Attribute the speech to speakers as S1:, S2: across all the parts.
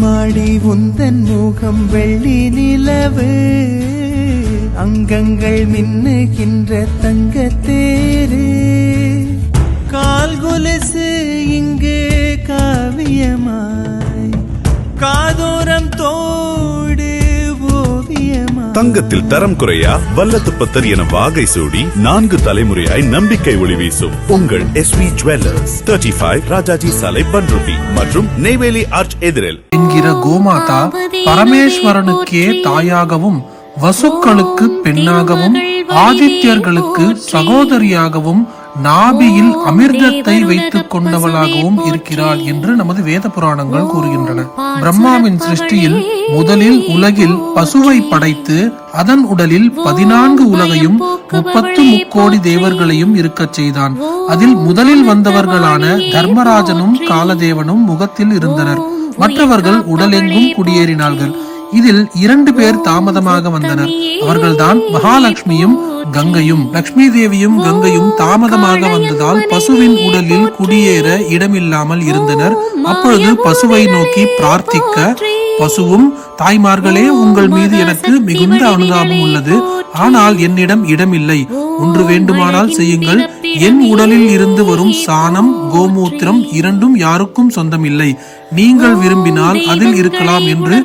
S1: மாடி உந்தன் முகம் வெள்ளி நிலவு, அங்கங்கள் மின்னுகின்ற தங்கத்தேரு, கால் கொலுசு இங்கு காவியமாய், காதோரம் தோடு ஓவியமாய்.
S2: தங்கத்தில் தரம் குறையா வல்லத்துப்பத்தர் என வாகை சூடி 4 தலைமுறையாய் நம்பிக்கை ஒளி வீசும் உங்கள் SV ஜுவல்லர்ஸ், 35 ராஜாஜி சாலை, பண்ருட்டி மற்றும் நெய்வேலி ஆர்ச் எதிரில்
S3: என்கிற கோமாதா பரமேஸ்வரனுக்கே தாயாகவும், வசுக்களுக்கு பெண்ணாகவும், ஆதித்யர்களுக்கு சகோதரியாகவும், நாபியில் அமிர்தத்தை வைத்துக் கொண்டவளாகவும் இருக்கிறாள் என்று நமது வேத புராணங்கள் கூறுகின்றன. பிரம்மாவின் சிருஷ்டியில் முதலில் உலகில் பசுவை படைத்து அதன் உடலில் 14 உலகையும் 33 தேவர்களையும் இருக்கச் செய்தான். அதில் முதலில் வந்தவர்களான தர்மராஜனும் காலதேவனும் முகத்தில் இருந்தனர். மற்றவர்கள் உடலெங்கும் குடியேறினார்கள். இதில் 2 பேர் தாமதமாக வந்தனர். அவர்கள்தான் மகாலட்சுமியும் கங்கையும். லட்சுமி தேவியும் கங்கையும் தாமதமாக வந்ததால் பசுவின் உடலில் குடியேற இடமில்லாமல் இருந்தனர். அப்பொழுது பசுவை நோக்கி பிரார்த்திக்க, பசுவும், தாய்மார்களே, உங்கள் மீது எனக்கு மிகுந்த அனுதாபம் உள்ளது. ஆனால் என்னிடம் இடமில்லை. ஒன்று வேண்டுமானால் செய்யுங்கள். என் உடலில் இருந்து வரும் சாணம், கோமூத்திரம் இரண்டும் யாருக்கும் சொந்தமில்லை. நீங்கள் விரும்பினால் அதில் இருக்கலாம் என்று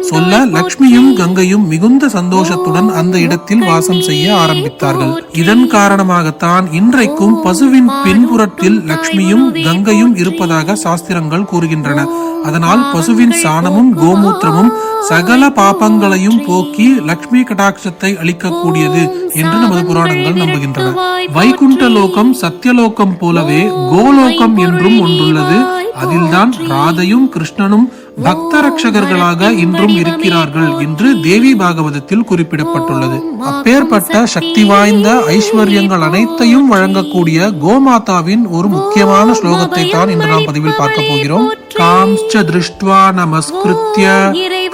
S3: சொல்ல, லட்சுமியும் கங்கையும் மிகுந்த சந்தோஷத்துடன் அந்த இடத்தில் வாசம் செய்ய ஆரம்பித்தார்கள். இதன் காரணமாகத்தான் இன்றைக்கும் பசுவின் பின்புறத்தில் லட்சுமியும் கங்கையும் இருப்பதாக சாஸ்திரங்கள் கூறுகின்றன. அதனால் பசுவின் சாணமும் கோமூத்திரமும் சகல பாபங்களையும் போக்கி லட்சுமி கடாட்சத்தை அளிக்கக்கூடியது என்று நமது புராணங்கள் நம்புகின்றன. வைகுண்ட லோகம் சத்தியலோகம் போலவே கோலோகம் என்றும் ஒன்றுள்ளது. அதில்தான் ராதையும் கிருஷ்ணனும் பக்த ரட்சகர்களாக இன்றும் இருக்கிறார்கள் என்று தேவி பாகவதத்தில் குறிப்பிடப்பட்டுள்ளது. அப்பேற்பட்ட சக்தி வாய்ந்த ஐஸ்வர்யங்கள் அனைத்தையும் வழங்கக்கூடிய கோமாதாவின் ஒரு முக்கியமான ஸ்லோகத்தை தான் இன்று நாம் பதிவில் பார்க்க போகிறோம். காம்ச்ச திருஷ்ட்வா நமஸ்கிருத்ய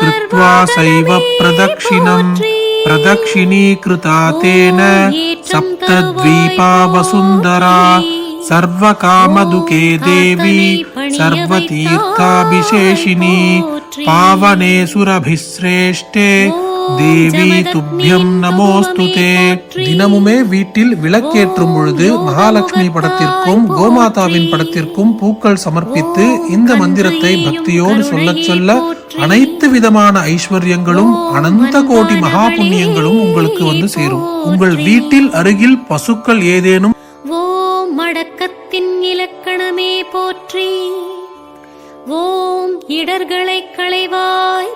S3: கிருத்வா சைவ பிரதக்ஷிணம் பிரதக்ஷிணீகிருதா தேன சப்தத்வீபா வசுந்தரா சர்வ காமதுகே தேவி சர்வ தீர்த்தாபிஷேஷினி பாவனே சுரபிஸ்ரேஷ்டே தேவி துப்யம் நமோஸ்துதே. தினமுமே வீட்டில் விளக்கேற்றும் பொழுது மகாலட்சுமி படத்திற்கும் கோமாதாவின் படத்திற்கும் பூக்கள் சமர்ப்பித்து இந்த மந்திரத்தை பக்தியோடு சொல்ல சொல்ல அனைத்து விதமான ஐஸ்வர்யங்களும் அனந்த கோடி மகா புண்ணியங்களும் உங்களுக்கு வந்து சேரும். உங்கள் வீட்டில் அருகில் பசுக்கள் ஏதேனும்
S4: மடக்கத்தின் இலக்கணமே போற்றி, ஓம் இடர்களை களைவாய்